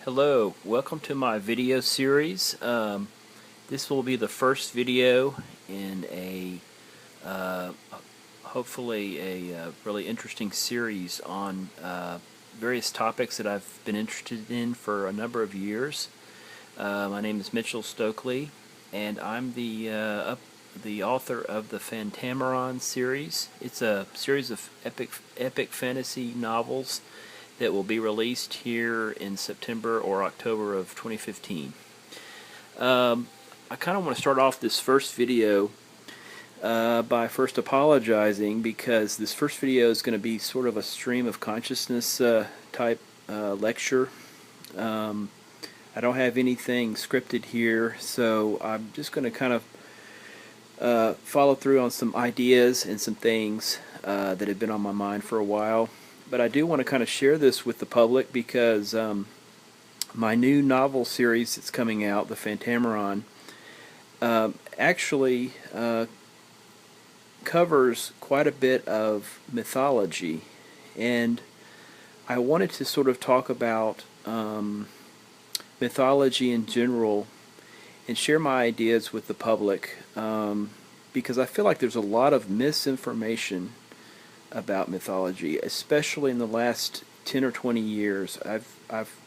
Hello, welcome to my video series. This will be the first video in a hopefully a really interesting series on various topics that I've been interested in for a number of years. My name is Mitchell Stokely, and I'm the author of the Phantammeron series. It's a series of epic fantasy novels that will be released here in September or October of 2015. I kind of want to start off this first video by first apologizing, because this first video is going to be sort of a stream of consciousness type lecture. I don't have anything scripted here, so I'm just going to kind of follow through on some ideas and some things that have been on my mind for a while. But I do want to kind of share this with the public because my new novel series that's coming out, the Phantammeron, actually covers quite a bit of mythology, and I wanted to sort of talk about mythology in general and share my ideas with the public, because I feel like there's a lot of misinformation about mythology, especially in the last 10 or 20 years. I've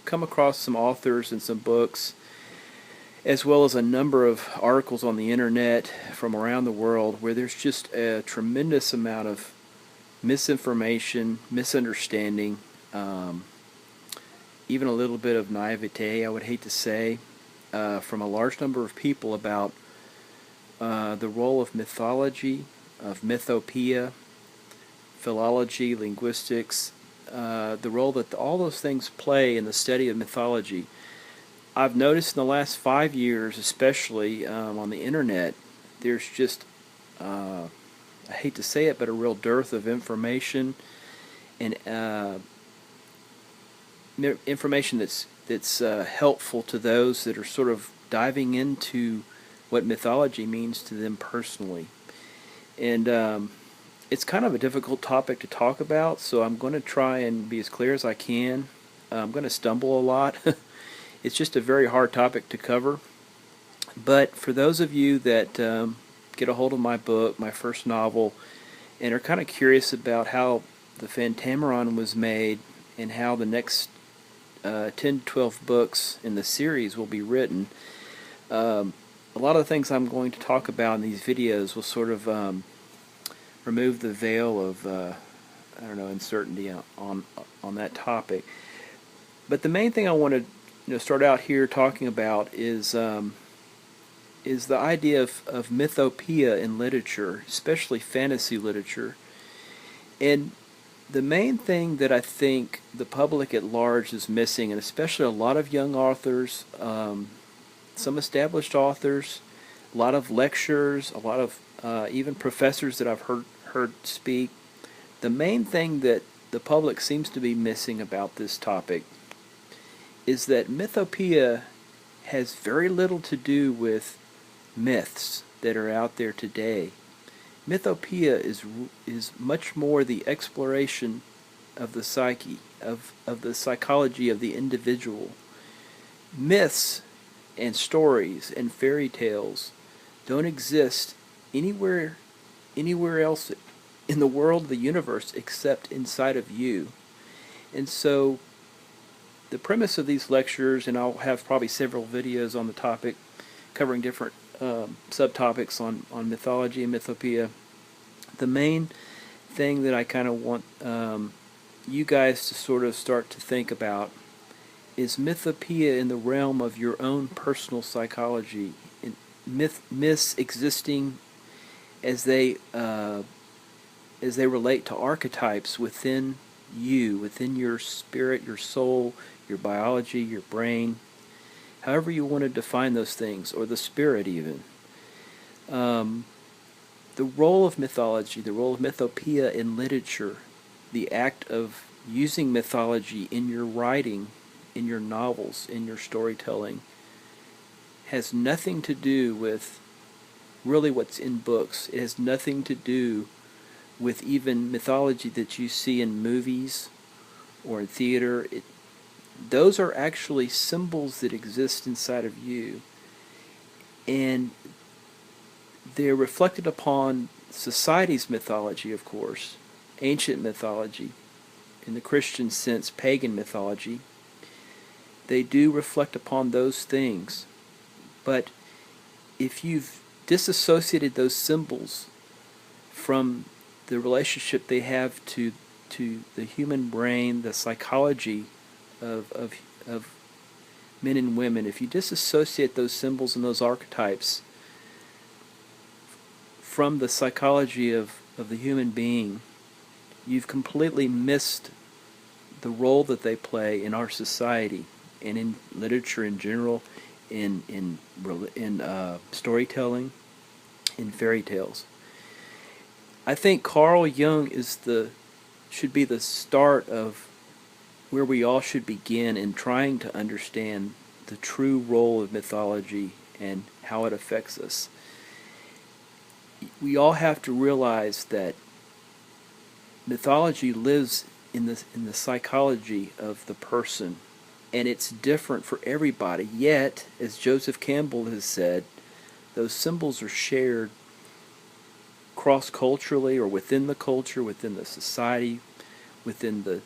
come across some authors and some books, as well as a number of articles on the internet from around the world, where there's just a tremendous amount of misinformation, misunderstanding, even a little bit of naivete, I would hate to say, from a large number of people about the role of mythology, of mythopoeia, philology, linguistics, the role that all those things play in the study of mythology. I've noticed in the last 5 years, especially on the internet, there's just, I hate to say it, but a real dearth of information, and information that's helpful to those that are sort of diving into what mythology means to them personally. And it's kind of a difficult topic to talk about, so I'm going to try and be as clear as I can. I'm going to stumble a lot. It's just a very hard topic to cover. But for those of you that get a hold of my book, my first novel, and are kind of curious about how the Phantammeron was made and how the next 10 to 12 books in the series will be written, a lot of the things I'm going to talk about in these videos will sort of remove the veil of I don't know, uncertainty on that topic. But the main thing I want to start out here talking about is the idea of mythopoeia in literature, especially fantasy literature. And the main thing that I think the public at large is missing, and especially a lot of young authors, some established authors, a lot of lecturers, a lot of even professors that I've heard speak, the main thing that the public seems to be missing about this topic is that mythopoeia has very little to do with myths that are out there today. Mythopoeia is much more the exploration of the psyche, of the psychology of the individual. Myths and stories and fairy tales don't exist anywhere else in the world, the universe, except inside of you. And so the premise of these lectures, and I'll have probably several videos on the topic covering different subtopics on mythology and mythopoeia, the main thing that I kind of want you guys to sort of start to think about is mythopoeia in the realm of your own personal psychology, and myths existing as they relate to archetypes within you, within your spirit, your soul, your biology, your brain, however you want to define those things, or the spirit even. The role of mythology, the role of mythopoeia in literature, the act of using mythology in your writing, in your novels, in your storytelling, has nothing to do with really what's in books. It has nothing to do with even mythology that you see in movies or in theater. those are actually symbols that exist inside of you, and they're reflected upon society's mythology, of course, ancient mythology, in the Christian sense, pagan mythology. They do reflect upon those things, but if you've disassociated those symbols from the relationship they have to the human brain, the psychology of men and women, if you disassociate those symbols and those archetypes from the psychology of the human being, you've completely missed the role that they play in our society and in literature in general, in storytelling, in fairy tales. I think Carl Jung should be the start of where we all should begin in trying to understand the true role of mythology and how it affects us. We all have to realize that mythology lives in the psychology of the person, and it's different for everybody. Yet, as Joseph Campbell has said, those symbols are shared cross-culturally or within the culture, within the society, within the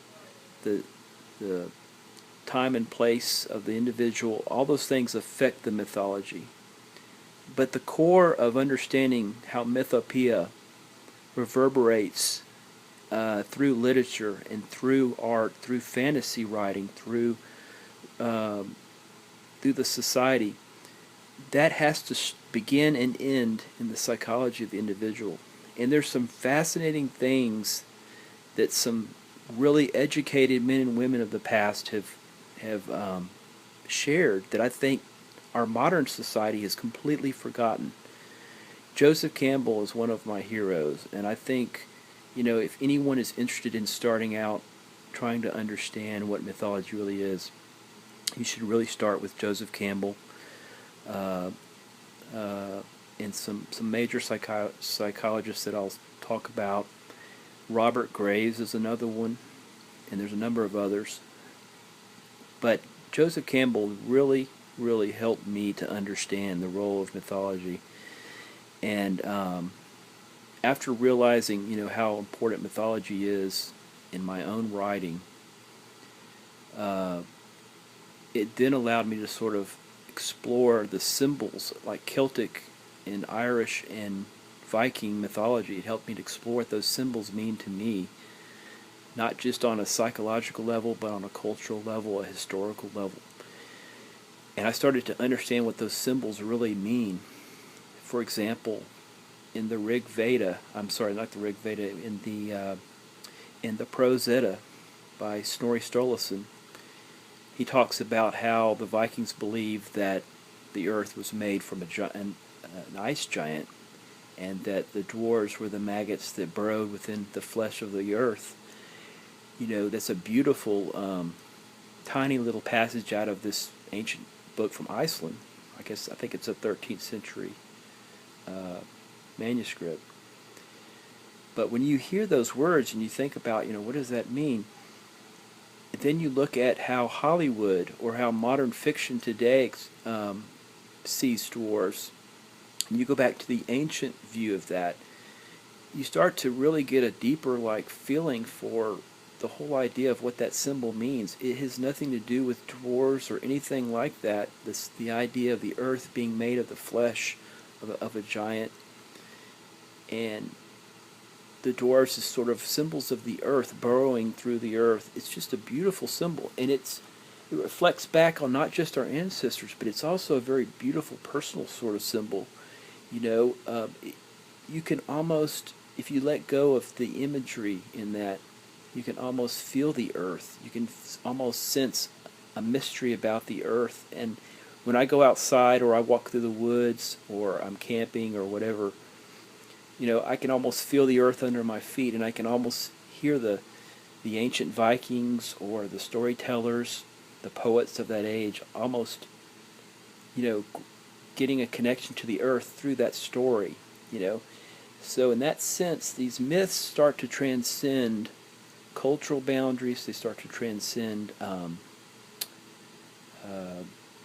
time and place of the individual. All those things affect the mythology. But the core of understanding how Mythopoeia reverberates through literature and through art, through fantasy writing, through the society, that has to begin and end in the psychology of the individual. And there's some fascinating things that some really educated men and women of the past have shared that I think our modern society has completely forgotten. Joseph Campbell is one of my heroes, and I think, if anyone is interested in starting out trying to understand what mythology really is, you should really start with Joseph Campbell and some major psychologists that I'll talk about. Robert Graves is another one, and there's a number of others. But Joseph Campbell really, really helped me to understand the role of mythology. And after realizing, how important mythology is in my own writing, it then allowed me to sort of explore the symbols like Celtic and Irish and Viking mythology. It helped me to explore what those symbols mean to me, not just on a psychological level, but on a cultural level, a historical level. And I started to understand what those symbols really mean. For example, in the Rig Veda, in the Prose Edda by Snorri Sturluson, he talks about how the Vikings believed that the earth was made from an ice giant, and that the dwarves were the maggots that burrowed within the flesh of the earth. That's a beautiful, tiny little passage out of this ancient book from Iceland. I think it's a 13th century manuscript. But when you hear those words and you think about, what does that mean? Then you look at how Hollywood or how modern fiction today sees dwarves, and you go back to the ancient view of that, you start to really get a deeper feeling for the whole idea of what that symbol means. It has nothing to do with dwarves or anything like that. The idea of the earth being made of the flesh of a giant, and the dwarves is sort of symbols of the earth burrowing through the earth. It's just a beautiful symbol, and it reflects back on not just our ancestors, but it's also a very beautiful personal sort of symbol. You can almost, if you let go of the imagery in that, you can almost feel the earth. You can almost sense a mystery about the earth. And when I go outside or I walk through the woods or I'm camping or whatever, I can almost feel the earth under my feet, and I can almost hear the ancient Vikings or the storytellers, the poets of that age, almost, getting a connection to the earth through that story, So in that sense, these myths start to transcend cultural boundaries. They start to transcend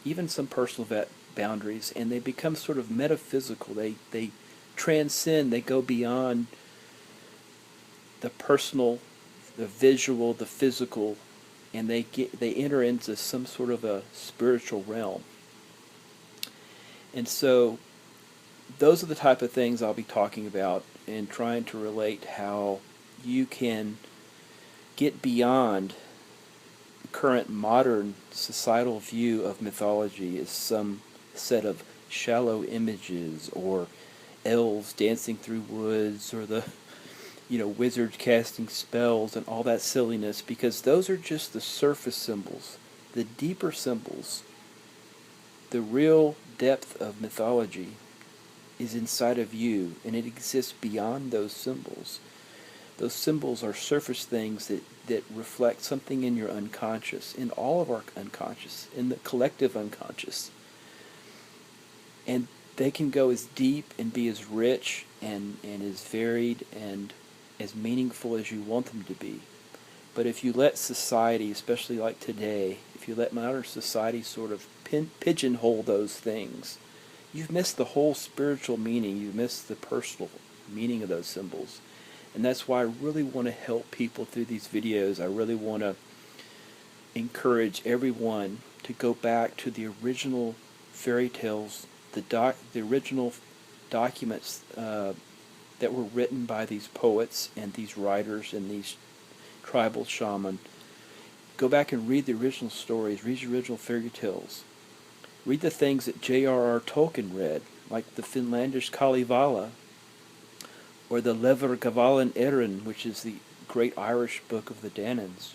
even some personal boundaries, and they become sort of metaphysical. They transcend, they go beyond the personal, the visual, the physical, and they enter into some sort of a spiritual realm. And so those are the type of things I'll be talking about and trying to relate how you can get beyond the current modern societal view of mythology as some set of shallow images or elves dancing through woods or the wizards casting spells and all that silliness, because those are just the surface symbols. The deeper symbols, the real depth of mythology is inside of you, and it exists beyond those symbols. Those symbols are surface things that reflect something in your unconscious, in all of our unconscious, in the collective unconscious. And they can go as deep and be as rich and as varied and as meaningful as you want them to be. But if you let society, especially like today, if you let modern society sort of pigeonhole those things, you've missed the whole spiritual meaning. You've missed the personal meaning of those symbols. And that's why I really want to help people through these videos. I really want to encourage everyone to go back to the original fairy tales, the original documents that were written by these poets and these writers and these tribal shaman. Go back and read the original stories, read the original fairy tales. Read the things that J.R.R. Tolkien read, like the Finlandish Kalevala, or the Lever Gavalen Erin, which is the great Irish book of the Danans.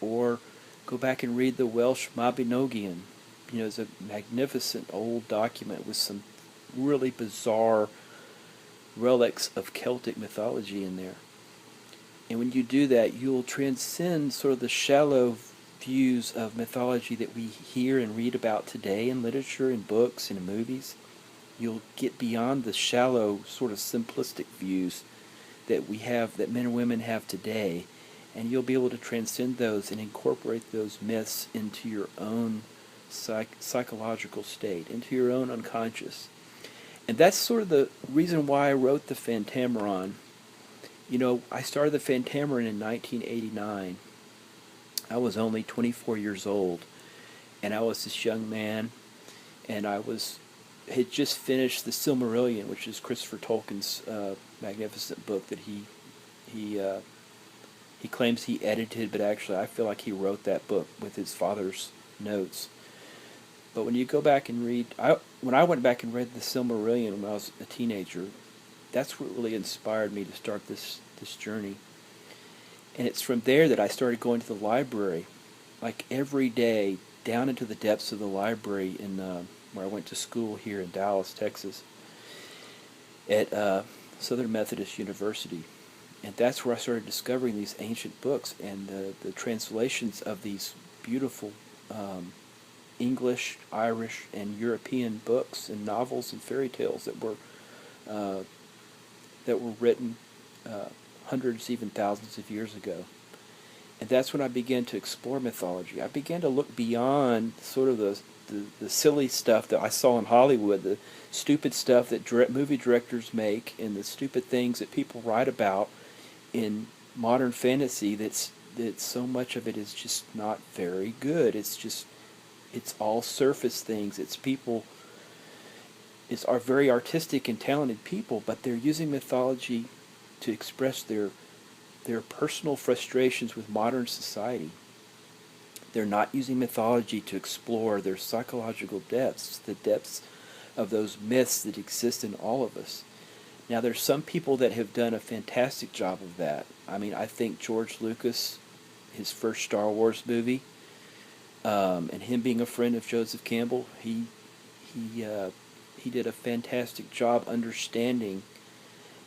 Or go back and read the Welsh Mabinogion. It's a magnificent old document with some really bizarre relics of Celtic mythology in there. And when you do that, you'll transcend sort of the shallow views of mythology that we hear and read about today in literature, in books, in movies. You'll get beyond the shallow, sort of simplistic views that we have, that men and women have today, and you'll be able to transcend those and incorporate those myths into your own psychological state, into your own unconscious. And that's sort of the reason why I wrote the Phantammeron. I started the Phantammeron in 1989. I was only 24 years old, and I was this young man, and had just finished the Silmarillion, which is Christopher Tolkien's magnificent book that he claims he edited, but actually I feel like he wrote that book with his father's notes. But when you go back and read, when I went back and read the Silmarillion when I was a teenager, that's what really inspired me to start this journey. And it's from there that I started going to the library, like every day, down into the depths of the library in where I went to school here in Dallas, Texas, at Southern Methodist University. And that's where I started discovering these ancient books and the translations of these beautiful English, Irish, and European books and novels and fairy tales that were written hundreds, even thousands of years ago. And that's when I began to explore mythology. I began to look beyond sort of the silly stuff that I saw in Hollywood, the stupid stuff that movie directors make, and the stupid things that people write about in modern fantasy. That so much of it is just not very good. It's all surface things. Are very artistic and talented people, but they're using mythology to express their personal frustrations with modern society. They're not using mythology to explore their psychological depths, the depths of those myths that exist in all of us. Now, there's some people that have done a fantastic job of that. I mean, I think George Lucas, his first Star Wars movie, and him being a friend of Joseph Campbell, he did a fantastic job understanding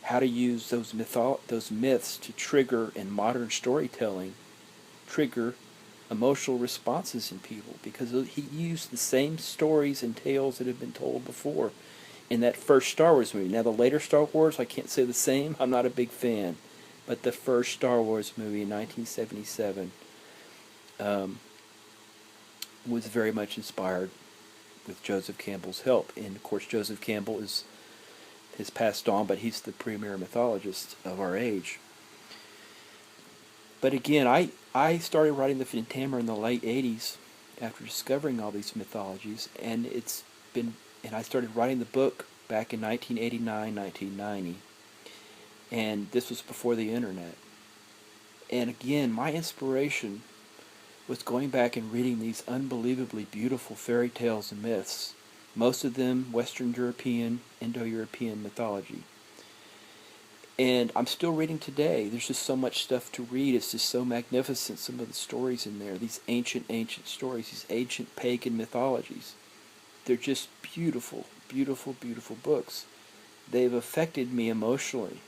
how to use those myths to trigger, in modern storytelling, trigger emotional responses in people, because he used the same stories and tales that have been told before in that first Star Wars movie. Now, the later Star Wars, I can't say the same. I'm not a big fan. But the first Star Wars movie in 1977 was very much inspired with Joseph Campbell's help. And of course, Joseph Campbell has passed on, but he's the premier mythologist of our age. But again, I started writing the Phantammeron in the late 80s after discovering all these mythologies, and I started writing the book back in 1989, 1990, and this was before the internet. And again, my inspiration was going back and reading these unbelievably beautiful fairy tales and myths, most of them Western European, Indo-European mythology. And I'm still reading today. There's just so much stuff to read. It's just so magnificent, some of the stories in there, these ancient stories, these ancient pagan mythologies. They're just beautiful, beautiful, beautiful books. They've affected me emotionally.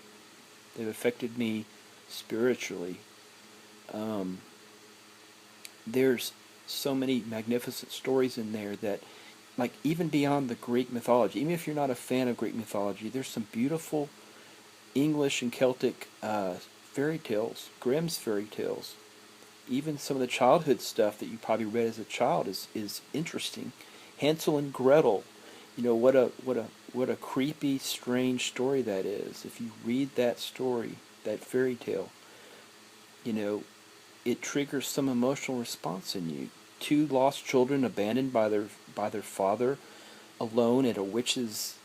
They've affected me spiritually. There's so many magnificent stories in there that, like, even beyond the Greek mythology, even if you're not a fan of Greek mythology, there's some beautiful English and Celtic fairy tales, Grimm's fairy tales. Even some of the childhood stuff that you probably read as a child is interesting. Hansel and Gretel, what a creepy, strange story that is. If you read that story, that fairy tale, it triggers some emotional response in you. Two lost children abandoned by their father, alone at a witch's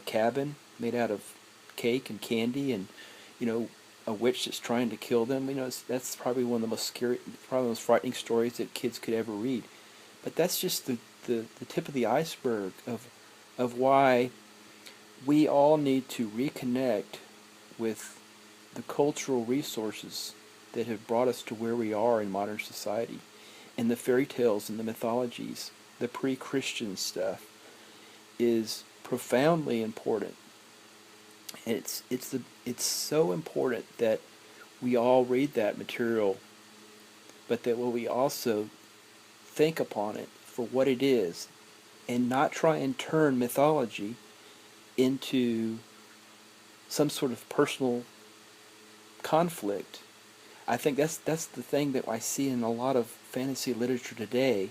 cabin made out of cake and candy, and a witch that's trying to kill them. That's probably one of the most scary, probably the most frightening stories that kids could ever read. But that's just the tip of the iceberg of why we all need to reconnect with the cultural resources that have brought us to where we are in modern society. And the fairy tales and the mythologies, the pre-Christian stuff, is profoundly important. It's so important that we all read that material, but that we also think upon it for what it is, and not try and turn mythology into some sort of personal conflict. I think that's the thing that I see in a lot of fantasy literature today,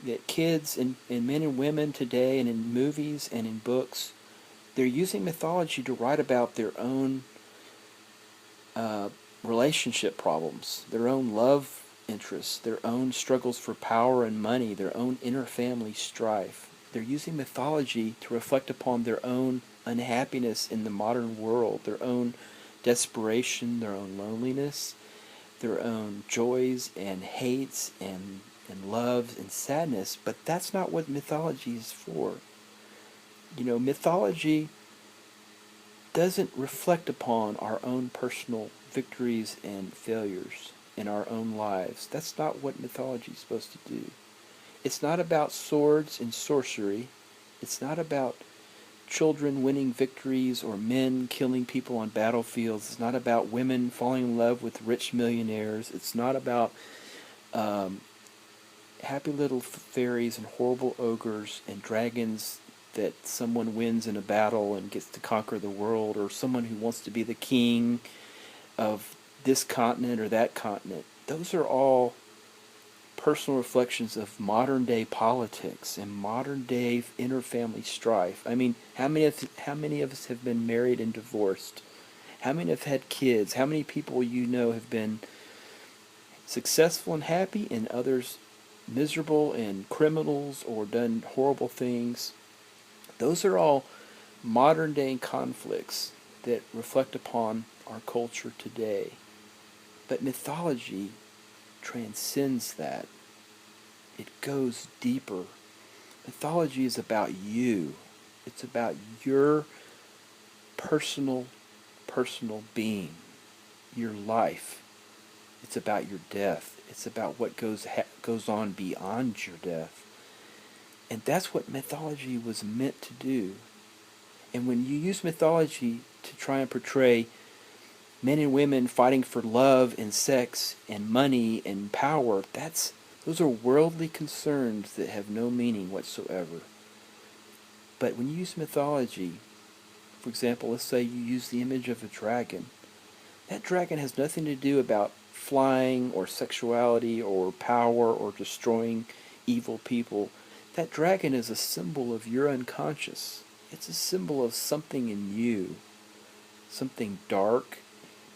that kids and men and women today, and in movies and in books, they're using mythology to write about their own relationship problems, their own love interests, their own struggles for power and money, their own inner family strife. They're using mythology to reflect upon their own unhappiness in the modern world, their own desperation, their own loneliness, their own joys and hates and loves and sadness. But that's not what mythology is for. Mythology doesn't reflect upon our own personal victories and failures in our own lives. That's not what mythology is supposed to do. It's not about swords and sorcery. It's not about children winning victories or men killing people on battlefields. It's not about women falling in love with rich millionaires. It's not about happy little fairies and horrible ogres and dragons that someone wins in a battle and gets to conquer the world, or someone who wants to be the king of this continent or that continent. Those are all personal reflections of modern day politics and modern day inter-family strife. I mean, how many of us have been married and divorced? How many have had kids? How many people have been successful and happy, and others miserable and criminals or done horrible things? Those are all modern day conflicts that reflect upon our culture today. But mythology transcends that. It goes deeper. Mythology is about you. It's about your personal being, your life. It's about your death. It's about what goes on beyond your death. And that's what mythology was meant to do. And when you use mythology to try and portray men and women fighting for love and sex and money and power, those are worldly concerns that have no meaning whatsoever. But when you use mythology, for example, let's say you use the image of a dragon. That dragon has nothing to do about flying or sexuality or power or destroying evil people, that dragon is a symbol of your unconscious. It's a symbol of something in you, something dark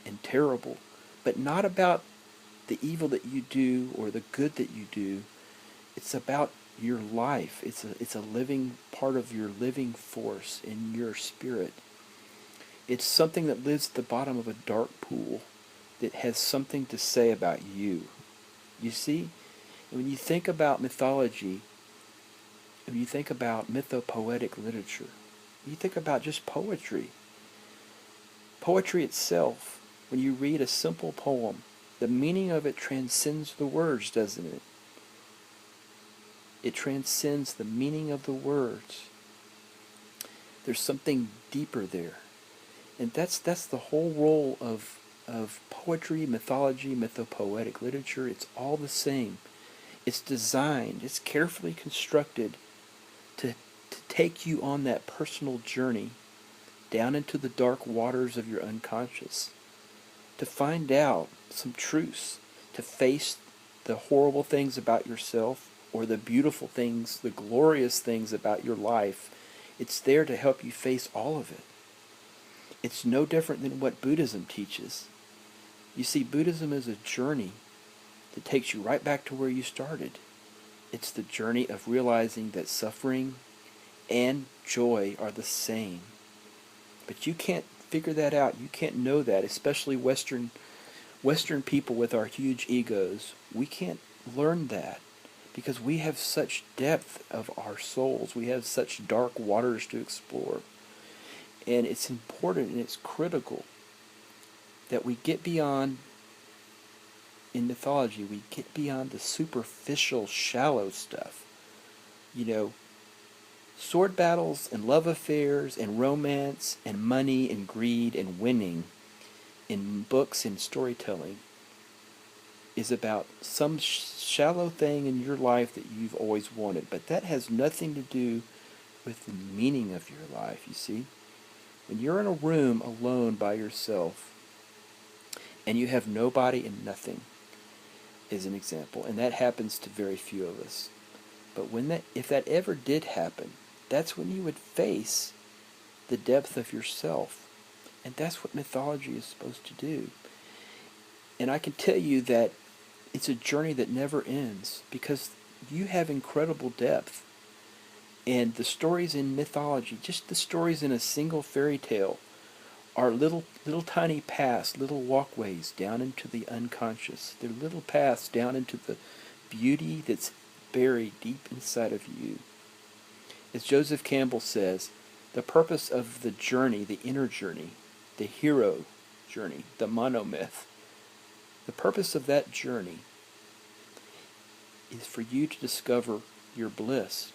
and terrible, but not about the evil that you do or the good that you do. It's about your life. It's a living part of your living force in your spirit. It's something that lives at the bottom of a dark pool that has something to say about you. You see? And when you think about mythology, when you think about mythopoetic literature, you think about just poetry. Poetry itself, when you read a simple poem, the meaning of it transcends the words, doesn't it? It transcends the meaning of the words. There's something deeper there. And that's the whole role of poetry, mythology, mythopoetic literature. It's all the same. It's designed, it's carefully constructed to take you on that personal journey down into the dark waters of your unconscious, to find out some truths, to face the horrible things about yourself or the beautiful things, the glorious things about your life. It's there to help you face all of it. It's no different than what Buddhism teaches. You see, Buddhism is a journey that takes you right back to where you started. It's the journey of realizing that suffering and joy are the same. But you can't figure that out. You can't know that, especially Western people with our huge egos. We can't learn that because we have such depth of our souls. We have such dark waters to explore. And it's important and it's critical that we get beyond, in mythology, we get beyond the superficial, shallow stuff. You know, sword battles and love affairs and romance and money and greed and winning in books and storytelling is about some shallow thing in your life that you've always wanted. But that has nothing to do with the meaning of your life, you see. When you're in a room alone by yourself and you have nobody and nothing, is an example, and that happens to very few of us. But if that ever did happen, that's when you would face the depth of yourself. And that's what mythology is supposed to do. And I can tell you that it's a journey that never ends because you have incredible depth. And the stories in mythology, just the stories in a single fairy tale, are little tiny paths, little walkways down into the unconscious. They're little paths down into the beauty that's buried deep inside of you. As Joseph Campbell says, the purpose of the journey, the inner journey, the hero journey, the monomyth, the purpose of that journey is for you to discover your bliss,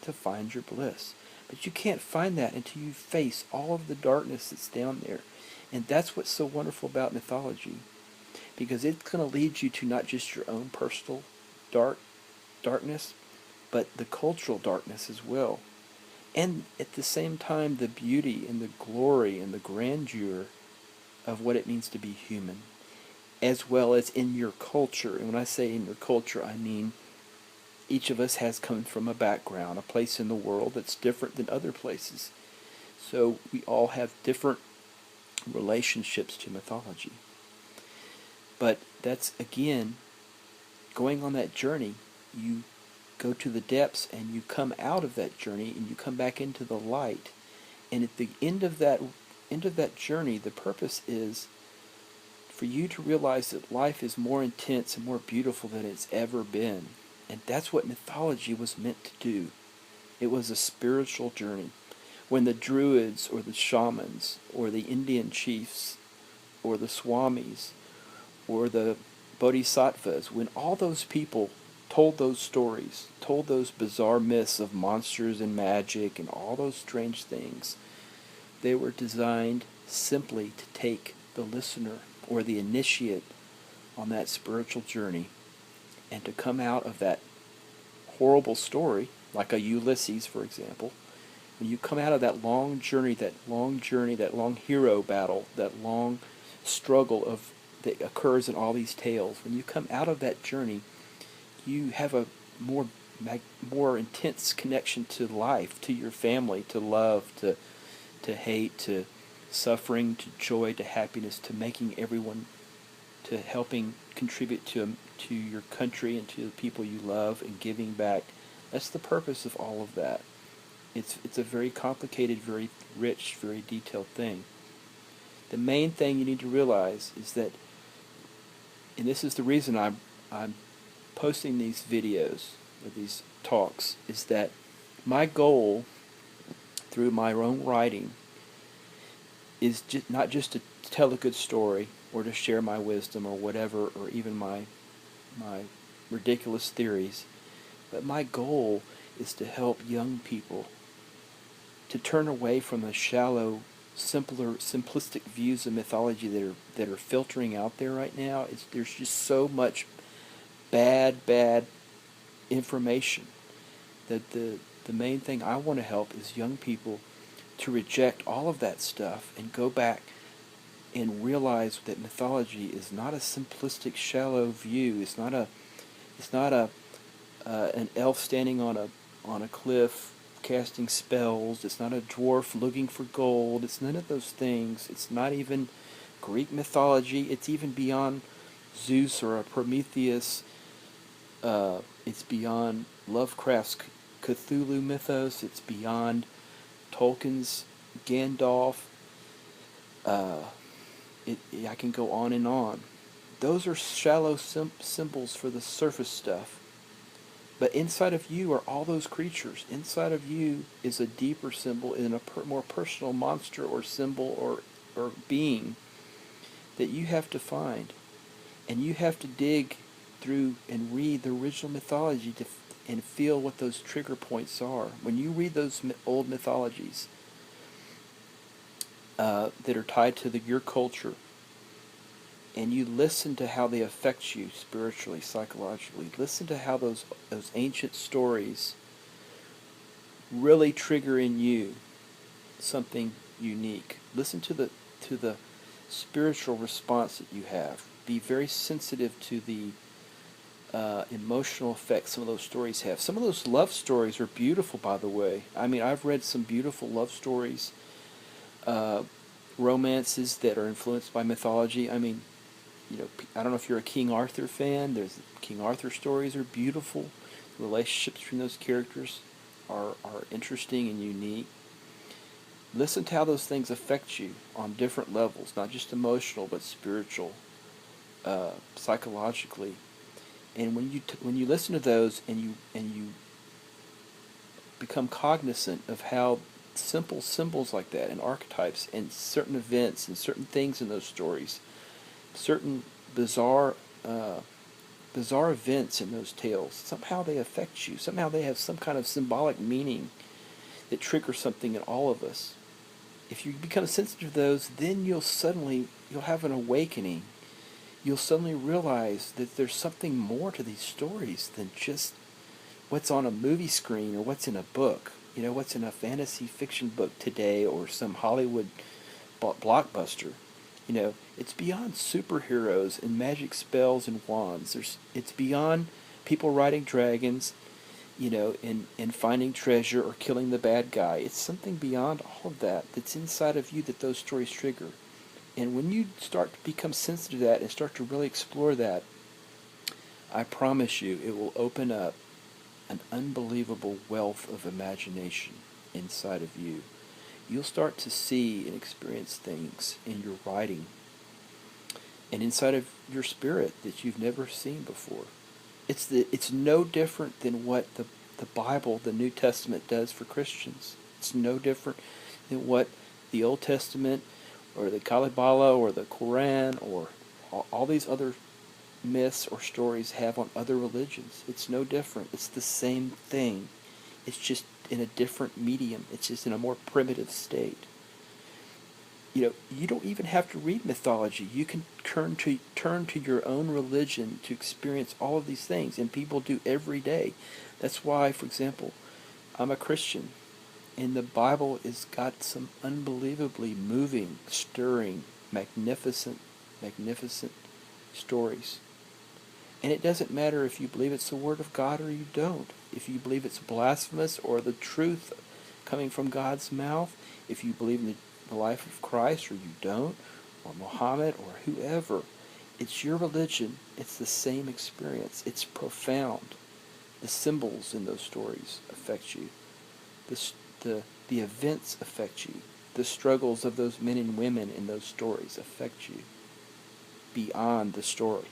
to find your bliss. But you can't find that until you face all of the darkness that's down there. And that's what's so wonderful about mythology, because it's going to lead you to not just your own personal darkness, but the cultural darkness as well. And at the same time, the beauty and the glory and the grandeur of what it means to be human, as well as in your culture. And when I say in your culture, I mean each of us has come from a background, a place in the world that's different than other places. So we all have different relationships to mythology. But that's, again, going on that journey. You go to the depths and you come out of that journey and you come back into the light. And at the end of that journey, the purpose is for you to realize that life is more intense and more beautiful than it's ever been. And that's what mythology was meant to do. It was a spiritual journey. When the Druids or the shamans or the Indian chiefs or the Swamis or the Bodhisattvas, when all those people told those stories, told those bizarre myths of monsters and magic and all those strange things, they were designed simply to take the listener or the initiate on that spiritual journey and to come out of that horrible story, like a Ulysses, for example. When you come out of that long journey, that long hero battle, that long struggle that occurs in all these tales, when you come out of that journey, you have a more more intense connection to life, to your family, to love, to hate, to suffering, to joy, to happiness, to making everyone, to helping contribute to your country and to the people you love and giving back. That's the purpose of all of that. It's a very complicated, very rich, very detailed thing. The main thing you need to realize is that, and this is the reason I'm posting these videos or these talks, is that my goal through my own writing is not just to tell a good story or to share my wisdom or whatever, or even my ridiculous theories, but my goal is to help young people to turn away from the shallow, simplistic views of mythology that are filtering out there right now. There's just so much bad information that the main thing I want to help is young people to reject all of that stuff and go back and realize that mythology is not a simplistic, shallow view. It's not an elf standing on a cliff casting spells. It's not a dwarf looking for gold. It's none of those things. It's not even Greek mythology. It's even beyond Zeus or a Prometheus. It's beyond Lovecraft's Cthulhu mythos. It's beyond Tolkien's Gandalf. I can go on and on. Those are shallow symbols for the surface stuff. But inside of you are all those creatures. Inside of you is a deeper symbol and a more personal monster or symbol or being that you have to find. And you have to dig through and read the original mythology and feel what those trigger points are. When you read those old mythologies that are tied to your culture, and you listen to how they affect you spiritually, psychologically, listen to how those ancient stories really trigger in you something unique. Listen to the spiritual response that you have. Be very sensitive to the emotional effects some of those stories have. Some of those love stories are beautiful, by the way. I mean, I've read some beautiful love stories, romances that are influenced by mythology. I mean, I don't know if you're a King Arthur fan. There's King Arthur stories are beautiful. The relationships between those characters are interesting and unique. Listen to how those things affect you on different levels, not just emotional but spiritual, psychologically. And when you listen to those and you become cognizant of how simple symbols like that and archetypes and certain events and certain things in those stories, certain bizarre events in those tales, somehow they affect you. Somehow they have some kind of symbolic meaning that triggers something in all of us. If you become sensitive to those, then you'll have an awakening. You'll suddenly realize that there's something more to these stories than just what's on a movie screen or what's in a book. What's in a fantasy fiction book today or some Hollywood blockbuster. It's beyond superheroes and magic spells and wands. It's beyond people riding dragons, and finding treasure or killing the bad guy. It's something beyond all of that that's inside of you that those stories trigger. And when you start to become sensitive to that and start to really explore that, I promise you it will open up an unbelievable wealth of imagination inside of you. You'll start to see and experience things in your writing and inside of your spirit that you've never seen before. It's no different than what the Bible, the New Testament, does for Christians. It's no different than what the Old Testament or the Kalibala or the Quran or all these other myths or stories have on other religions. It's no different. It's the same thing. It's just in a different medium. It's just in a more primitive state. You don't even have to read mythology. You can turn to your own religion to experience all of these things, and people do every day. That's why, for example, I'm a Christian, and the Bible has got some unbelievably moving, stirring, magnificent stories. And it doesn't matter if you believe it's the Word of God or you don't. If you believe it's blasphemous or the truth coming from God's mouth, if you believe in the life of Christ or you don't, or Muhammad or whoever, it's your religion. It's the same experience. It's profound. The symbols in those stories affect you. The events affect you. The struggles of those men and women in those stories affect you beyond the story.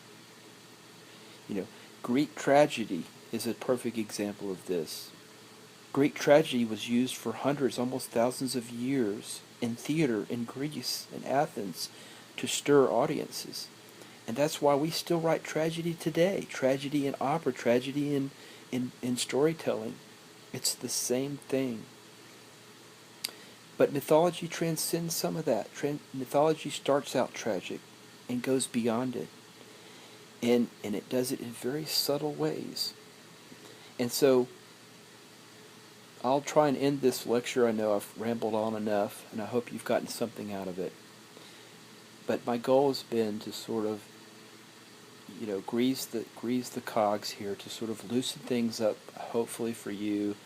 You know, Greek tragedy is a perfect example of this. Greek tragedy was used for hundreds, almost thousands of years in theater in Greece and Athens to stir audiences. And that's why we still write tragedy today. Tragedy in opera, tragedy in storytelling. It's the same thing. But mythology transcends some of that. Mythology starts out tragic and goes beyond it. And it does it in very subtle ways. And so I'll try and end this lecture. I know I've rambled on enough, and I hope you've gotten something out of it. But my goal has been to sort of, grease the cogs here, to sort of loosen things up, hopefully for you,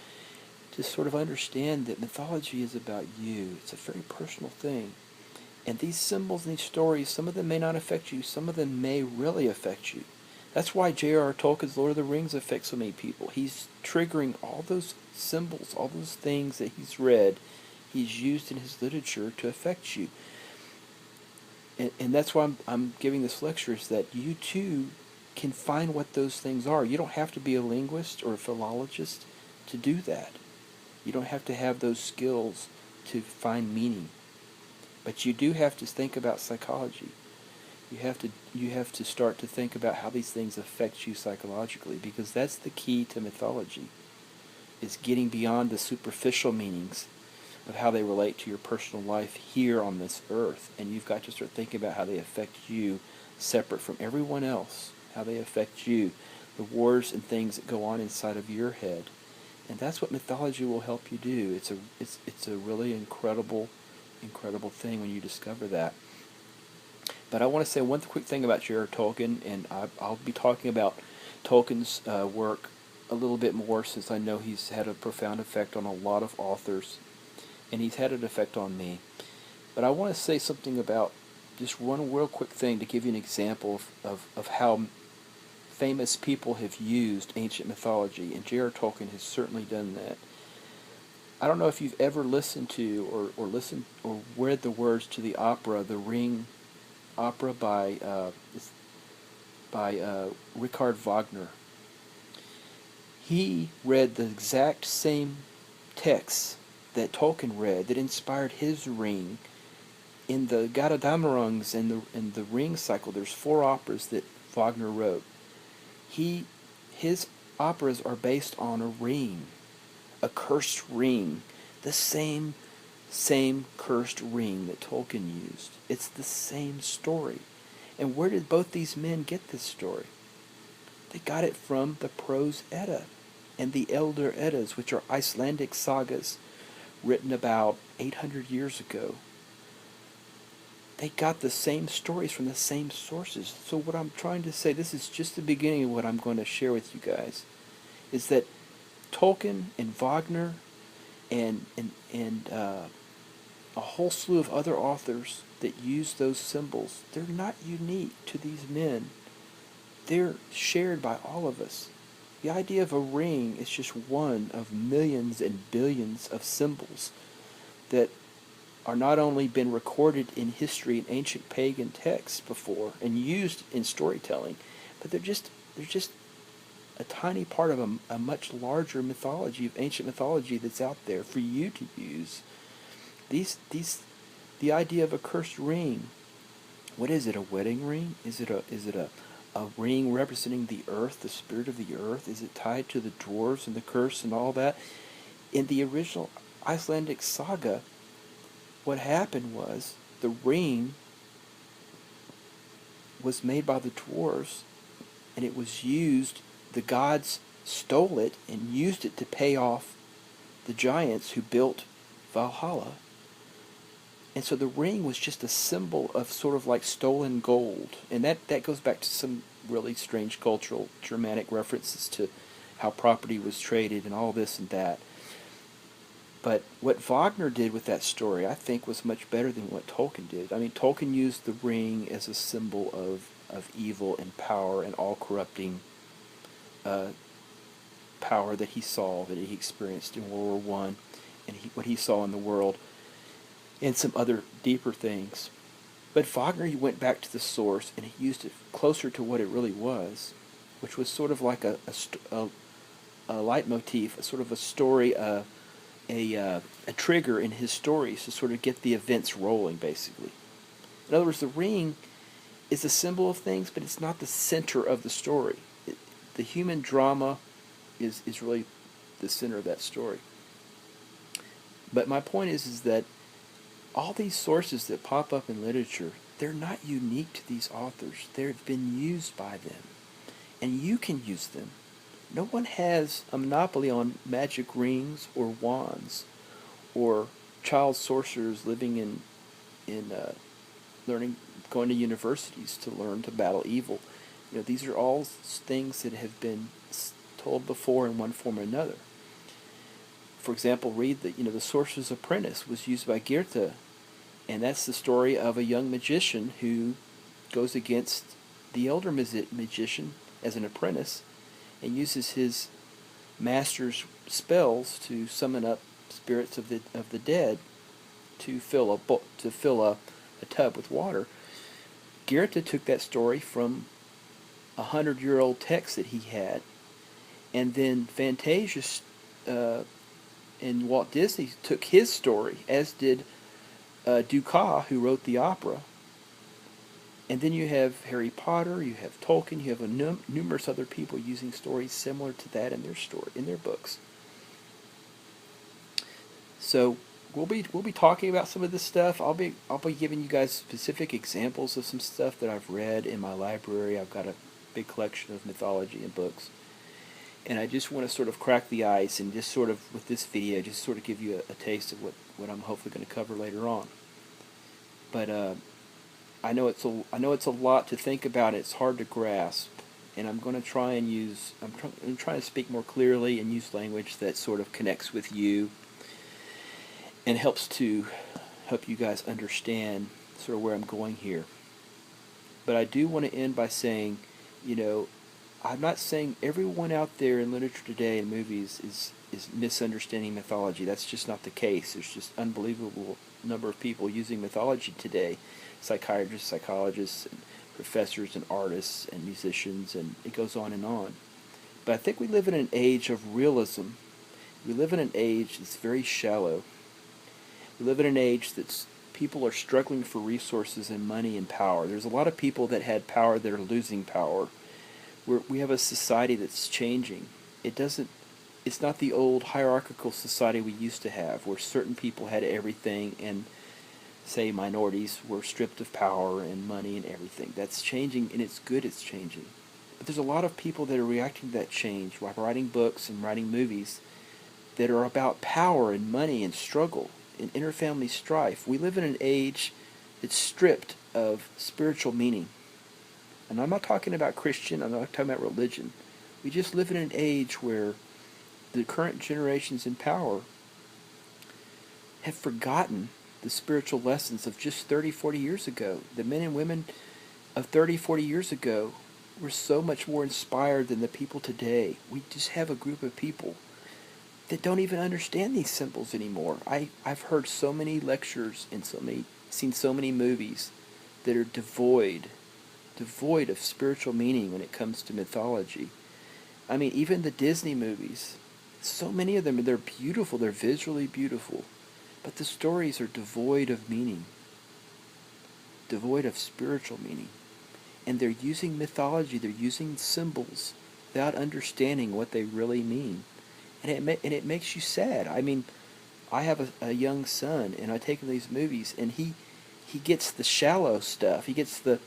to sort of understand that mythology is about you. It's a very personal thing. And these symbols and these stories, some of them may not affect you, some of them may really affect you. That's why J.R.R. Tolkien's Lord of the Rings affects so many people. He's triggering all those symbols, all those things that he's read, he's used in his literature to affect you. And that's why I'm giving this lecture, is that you too can find what those things are. You don't have to be a linguist or a philologist to do that. You don't have to have those skills to find meaning. But you do have to think about psychology. You have to start to think about how these things affect you psychologically, because that's the key to mythology, is getting beyond the superficial meanings of how they relate to your personal life here on this earth. And you've got to start thinking about how they affect you separate from everyone else, how they affect you, the wars and things that go on inside of your head. And that's what mythology will help you do. It's a really incredible thing when you discover that. But I want to say one quick thing about J.R.R. Tolkien, and I'll be talking about Tolkien's work a little bit more, since I know he's had a profound effect on a lot of authors, and he's had an effect on me. But I want to say something about just one real quick thing to give you an example of how famous people have used ancient mythology, and J.R.R. Tolkien has certainly done that. I don't know if you've ever listened to or listened or read the words to the opera, The Ring opera by Richard Wagner. He read the exact same texts that Tolkien read that inspired his Ring. In the Götterdämmerungs and the Ring cycle, there's 4 operas that Wagner wrote. His operas are based on a ring, a cursed ring, the same cursed ring that Tolkien used. It's the same story. And where did both these men get this story? They got it from the Prose Edda and the Elder Eddas, which are Icelandic sagas written about 800 years ago. They got the same stories from the same sources. So what I'm trying to say, this is just the beginning of what I'm going to share with you guys, is that Tolkien and Wagner and a whole slew of other authors that use those symbols, they're not unique to these men. They're shared by all of us. The idea of a ring is just one of millions and billions of symbols that are not only been recorded in history and ancient pagan texts before and used in storytelling, but they're just a tiny part of a much larger mythology, of ancient mythology, that's out there for you to use. The idea of a cursed ring, what is it? A wedding ring? Is it a ring representing the earth, the spirit of the earth? Is it tied to the dwarves and the curse and all that? In the original Icelandic saga, what happened was the ring was made by the dwarves, and it was used, the gods stole it and used it to pay off the giants who built Valhalla. And so the ring was just a symbol of sort of like stolen gold. And that goes back to some really strange cultural Germanic references to how property was traded and all this and that. But what Wagner did with that story, I think, was much better than what Tolkien did. I mean, Tolkien used the ring as a symbol of evil and power and all-corrupting uh, power that he saw, that he experienced in World War One, and what he saw in the world, and some other deeper things. But Wagner, he went back to the source, and he used it closer to what it really was, which was sort of like a leitmotif, a sort of a story, a trigger in his stories to sort of get the events rolling, basically. In other words, the ring is a symbol of things, but it's not the center of the story. The human drama is really the center of that story. But my point is that all these sources that pop up in literature, they're not unique to these authors. They've been used by them, and you can use them. No one has a monopoly on magic rings or wands or child sorcerers living in learning, going to universities to learn to battle evil. You know, these are all things that have been told before in one form or another. For example, read the Sorcerer's Apprentice was used by Goethe, and that's the story of a young magician who goes against the elder magician as an apprentice and uses his master's spells to summon up spirits of the dead to fill a tub with water. Goethe took that story from 100-year-old text that he had, and then Fantasia and Walt Disney took his story, as did Dukas, who wrote the opera. And then you have Harry Potter, you have Tolkien, you have numerous other people using stories similar to that in their books. So we'll be talking about some of this stuff. I'll be giving you guys specific examples of some stuff that I've read in my library. I've got a big collection of mythology and books, and I just want to sort of crack the ice and just sort of with this video just sort of give you a taste of what I'm hopefully going to cover later on. But I know it's a lot to think about. It's hard to grasp, and I'm going to try and I'm trying to speak more clearly and use language that sort of connects with you and helps to help you guys understand sort of where I'm going here. But I do want to end by saying, I'm not saying everyone out there in literature today and movies is misunderstanding mythology. That's just not the case. There's just unbelievable number of people using mythology today, psychiatrists, psychologists, and professors and artists and musicians, and it goes on and on. But I think we live in an age of realism. We live in an age that's very shallow. We live in an age that's people are struggling for resources and money and power. There's a lot of people that had power that are losing power. We have a society that's changing. It's not the old hierarchical society we used to have, where certain people had everything and, say, minorities were stripped of power and money and everything. That's changing, and it's good it's changing. But there's a lot of people that are reacting to that change while writing books and writing movies that are about power and money and struggle and interfamily strife. We live in an age that's stripped of spiritual meaning. And I'm not talking about Christian, I'm not talking about religion. We just live in an age where the current generations in power have forgotten the spiritual lessons of just 30, 40 years ago. The men and women of 30, 40 years ago were so much more inspired than the people today. We just have a group of people that don't even understand these symbols anymore. I've heard so many lectures and seen so many movies that are devoid of spiritual meaning when it comes to mythology. I mean, even the Disney movies, so many of them, they're beautiful, they're visually beautiful, but the stories are devoid of meaning, devoid of spiritual meaning. And they're using mythology, they're using symbols without understanding what they really mean. And it makes you sad. I mean, I have a young son, and I take him to these movies, and he gets the shallow stuff. He gets the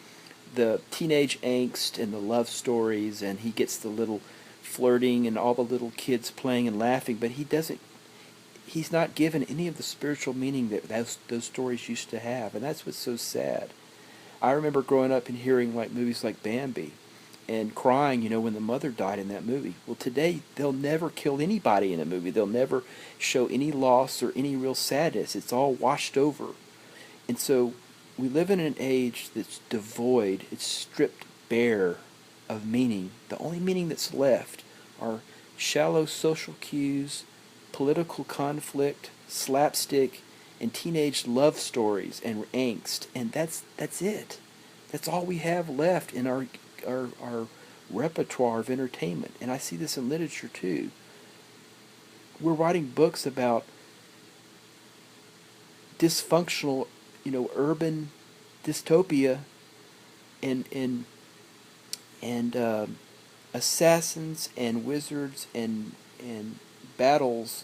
teenage angst and the love stories, and he gets the little flirting and all the little kids playing and laughing, but he's not given any of the spiritual meaning that those stories used to have, and that's what's so sad. I remember growing up and hearing like movies like Bambi, and crying, when the mother died in that movie. Well, today they'll never kill anybody in a movie. They'll never show any loss or any real sadness. It's all washed over. And so we live in an age that's devoid, it's stripped bare of meaning. The only meaning that's left are shallow social cues, political conflict, slapstick, and teenage love stories and angst. And that's it. That's all we have left in our repertoire of entertainment. And I see this in literature too. We're writing books about dysfunctional, urban dystopia and assassins and wizards and battles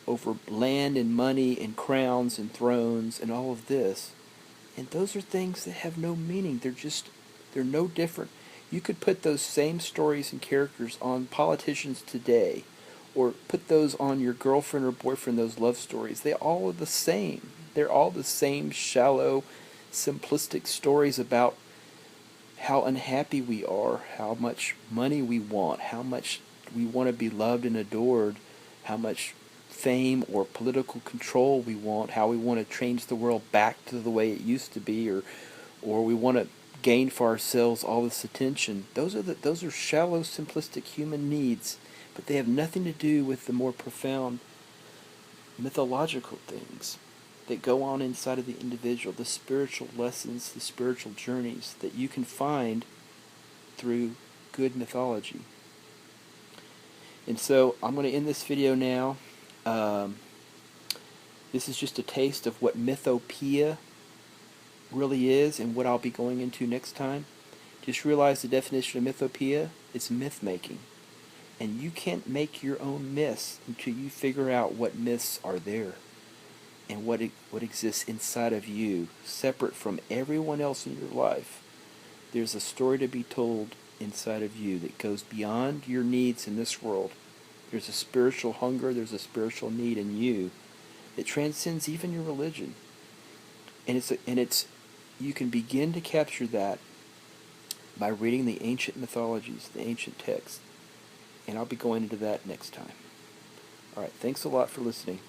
over land and money and crowns and thrones and all of this. And those are things that have no meaning. They're no different. You could put those same stories and characters on politicians today, or put those on your girlfriend or boyfriend, those love stories. They all are the same. They're all the same shallow, simplistic stories about how unhappy we are, how much money we want, how much we want to be loved and adored, how much fame or political control we want, how we want to change the world back to the way it used to be, or we want to gain for ourselves all this attention. Those are shallow, simplistic human needs, but they have nothing to do with the more profound mythological things that go on inside of the individual, the spiritual lessons, the spiritual journeys that you can find through good mythology. And so I'm going to end this video now. This is just a taste of what Mythopoeia really is and what I'll be going into next time. Just realize the definition of Mythopoeia is myth-making. And you can't make your own myths until you figure out what myths are there and what exists inside of you, separate from everyone else in your life. There's a story to be told inside of you that goes beyond your needs in this world. There's a spiritual hunger, there's a spiritual need in you that transcends even your religion. And you can begin to capture that by reading the ancient mythologies, the ancient texts. And I'll be going into that next time. All right, thanks a lot for listening.